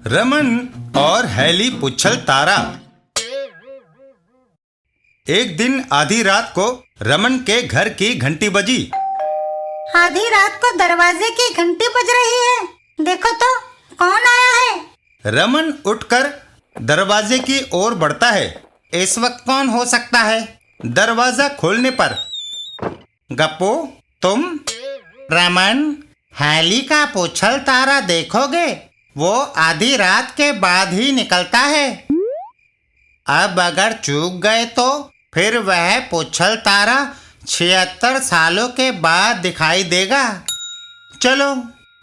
रमन और हैली पुच्छल तारा। एक दिन आधी रात को रमन के घर की घंटी बजी। आधी रात को दरवाजे की घंटी बज रही है, देखो तो कौन आया है। रमन उठकर दरवाजे की ओर बढ़ता है। इस वक्त कौन हो सकता है? दरवाजा खोलने पर गप्पू, तुम? रमन, हैली का पुच्छल तारा देखोगे? वो आधी रात के बाद ही निकलता है। अब अगर चूक गए तो फिर वह पुच्छल तारा 76 सालों के बाद दिखाई देगा। चलो,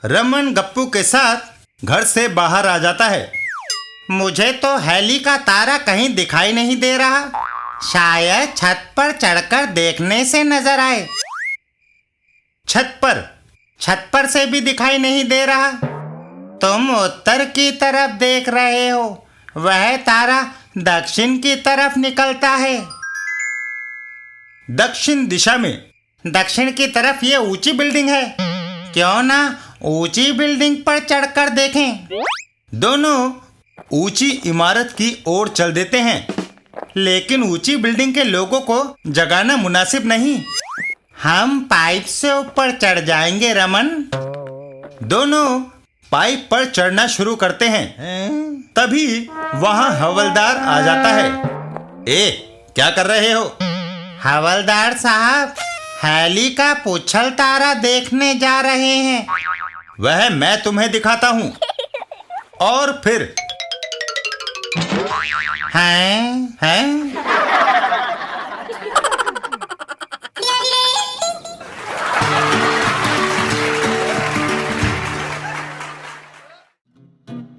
रमन गप्पू के साथ घर से बाहर आ जाता है। मुझे तो हैली का तारा कहीं दिखाई नहीं दे रहा, शायद छत पर चढ़कर देखने से नजर आए। छत पर से भी दिखाई नहीं दे रहा। तुम उत्तर की तरफ देख रहे हो, वह तारा दक्षिण की तरफ निकलता है। दक्षिण दिशा में, दक्षिण की तरफ ये ऊंची बिल्डिंग है, क्यों ना ऊंची बिल्डिंग पर चढ़कर देखें। दोनों ऊंची इमारत की ओर चल देते हैं, लेकिन ऊंची बिल्डिंग के लोगों को जगाना मुनासिब नहीं। हम पाइप से ऊपर चढ़ जाएंगे रमन। दोनों पाइप पर चढ़ना शुरू करते हैं। तभी वहां हवलदार आ जाता है। ए, क्या कर रहे हो? हवलदार साहब, हैली का पुच्छल तारा देखने जा रहे हैं। वह मैं तुम्हें दिखाता हूँ। और फिर हैं?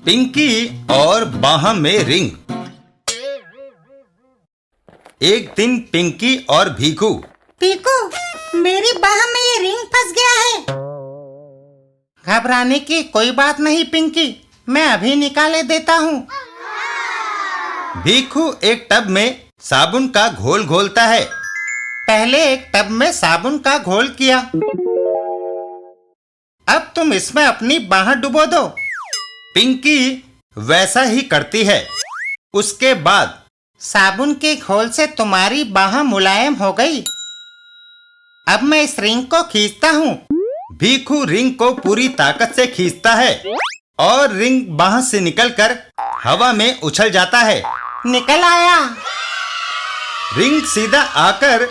पिंकी और बाह में रिंग। एक दिन पिंकी और भीकू। पीकू, मेरी बाह में ये रिंग फंस गया है। घबराने की कोई बात नहीं पिंकी, मैं अभी निकाले देता हूँ। भीकू एक टब में साबुन का घोल घोलता है। पहले एक टब में साबुन का घोल किया, अब तुम इसमें अपनी बाह डुबो दो। पिंकी वैसा ही करती है। उसके बाद साबुन के घोल से तुम्हारी बाह मुलायम हो गई। अब मैं इस रिंग को खींचता हूँ। भीखू रिंग को पूरी ताकत से खींचता है और रिंग बाह से निकलकर हवा में उछल जाता है। निकल आया। रिंग सीधा आकर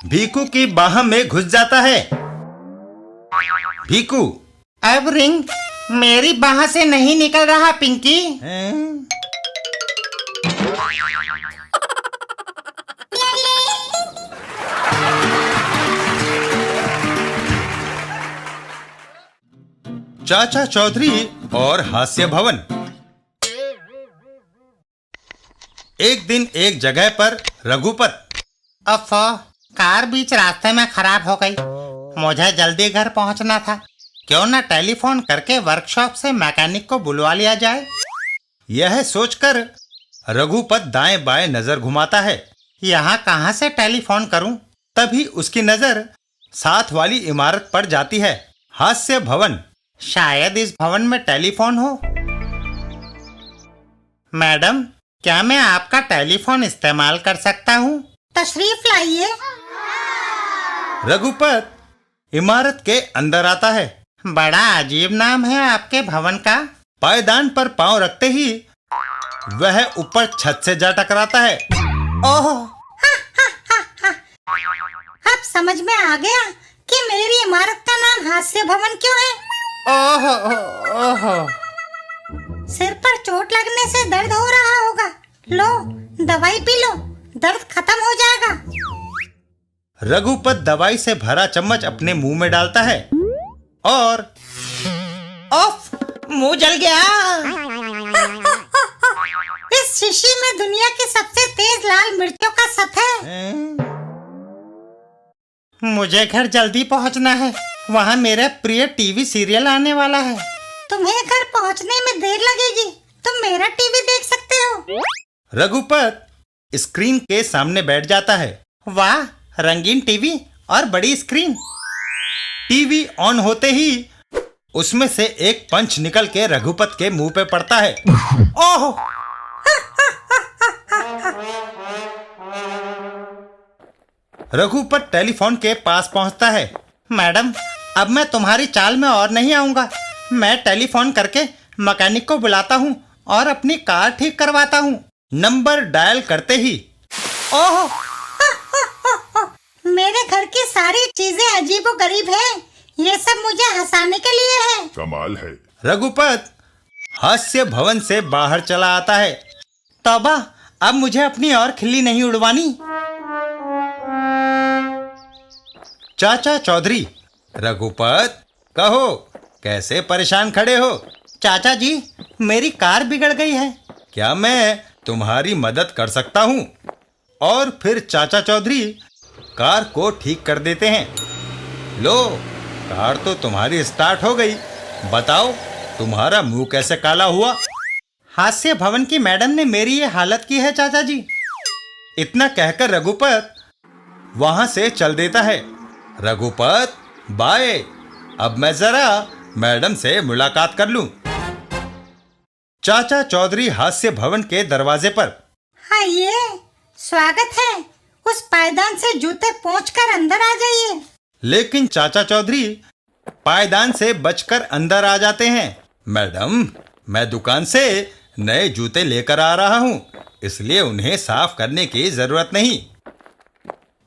भीखू की बाह में घुस जाता है। भीखू, अब रिंग मेरी बाह से नहीं निकल रहा पिंकी। चाचा चौधरी और हास्य भवन। एक दिन एक जगह पर रघुपत। अफा, कार बीच रास्ते में खराब हो गई, मुझे जल्दी घर पहुंचना था। क्यों ना टेलीफोन करके वर्कशॉप से मैकेनिक को बुलवा लिया जाए। यह सोचकर रघुपत दाएं बाएं नजर घुमाता है। यहाँ कहाँ से टेलीफोन करूं? तभी उसकी नजर साथ वाली इमारत पर जाती है, हास्य भवन। शायद इस भवन में टेलीफोन हो। मैडम, क्या मैं आपका टेलीफोन इस्तेमाल कर सकता हूँ? तशरीफ लाइए। रघुपत इमारत के अंदर आता है। बड़ा अजीब नाम है आपके भवन का। पायदान पर पांव रखते ही वह ऊपर छत से जा टकराता है। ओह, अब समझ में आ गया कि मेरी इमारत का नाम हास्य भवन क्यों है। ओहो, सिर पर चोट लगने से दर्द हो रहा होगा। लो, दवाई पी लो, दर्द खत्म हो जाएगा। रघुपत दवाई से भरा चम्मच अपने मुंह में डालता है और ऑफ, मुंह जल गया। इस शीशी में दुनिया की सबसे तेज लाल मिर्चों का सत है। मुझे घर जल्दी पहुंचना है, वहाँ मेरा प्रिय टीवी सीरियल आने वाला है। तुम्हें घर पहुंचने में देर लगेगी, तुम मेरा टीवी देख सकते हो। रघुपत स्क्रीन के सामने बैठ जाता है। वाह, रंगीन टीवी और बड़ी स्क्रीन। टीवी ऑन होते ही उसमें से एक पंच निकल के रघुपत के मुंह पे पड़ता है। ओह! रघुपत टेलीफोन के पास पहुंचता है। मैडम, अब मैं तुम्हारी चाल में और नहीं आऊंगा। मैं टेलीफोन करके मैकेनिक को बुलाता हूं और अपनी कार ठीक करवाता हूं। नंबर डायल करते ही ओह! मेरे घर की सारी चीजें अजीबोगरीब है। ये सब मुझे हंसाने के लिए है। कमाल है। रघुपत हास्य भवन से बाहर चला आता है। तौबा, अब मुझे अपनी और खिल्ली नहीं उड़वानी। चाचा चौधरी, रघुपत कहो, कैसे परेशान खड़े हो? चाचा जी, मेरी कार बिगड़ गई है, क्या मैं तुम्हारी मदद कर सकता हूँ? और फिर चाचा चौधरी कार को ठीक कर देते हैं। लो, कार तो तुम्हारी स्टार्ट हो गई। बताओ, तुम्हारा मुंह कैसे काला हुआ? हास्य भवन की मैडम ने मेरी ये हालत की है चाचा जी। इतना कहकर रघुपत वहां से चल देता है। रघुपत, बाय। अब मैं जरा मैडम से मुलाकात कर लूं। चाचा चौधरी हास्य भवन के दरवाजे पर। हाँ, ये स्वागत है। उस पायदान से जूते पोंछकर अंदर आ जाइए। लेकिन चाचा चौधरी पायदान से बचकर अंदर आ जाते हैं। मैडम, मैं दुकान से नए जूते लेकर आ रहा हूँ, इसलिए उन्हें साफ करने की जरूरत नहीं।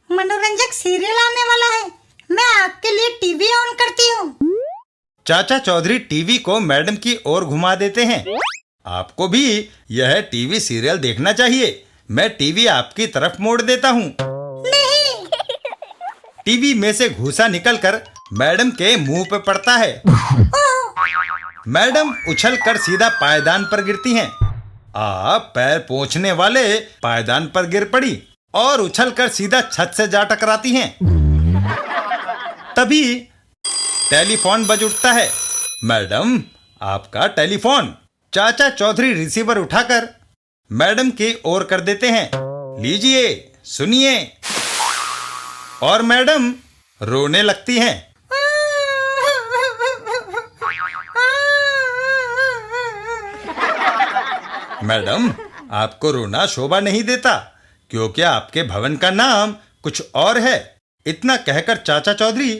मनोरंजक सीरियल आने वाला है, मैं आपके लिए टीवी ऑन करती हूँ। चाचा चौधरी टीवी को मैडम की ओर घुमा देते हैं। आपको भी यह टीवी सीरियल देखना चाहिए। मैं टीवी आपकी तरफ मोड़ देता हूँ। नहीं। टीवी में से घूसा निकलकर मैडम के मुंह पे पड़ता है। मैडम उछलकर सीधा पायदान पर गिरती हैं। आप पैर पोंछने वाले पायदान पर गिर पड़ी और उछलकर सीधा छत से जा टकराती हैं। तभी टेलीफोन बज उठता है। मैडम, आपका टेलीफोन। चाचा चौधरी रिसीवर उठाकर मैडम की ओर कर देते हैं। लीजिए, सुनिए। और मैडम रोने लगती हैं। मैडम, आपको रोना शोभा नहीं देता, क्योंकि आपके भवन का नाम कुछ और है। इतना कहकर चाचा चौधरी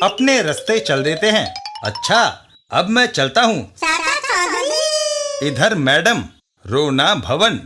अपने रास्ते चल देते हैं। अच्छा, अब मैं चलता हूँ। चाचा चौधरी। इधर मैडम रोना भवन।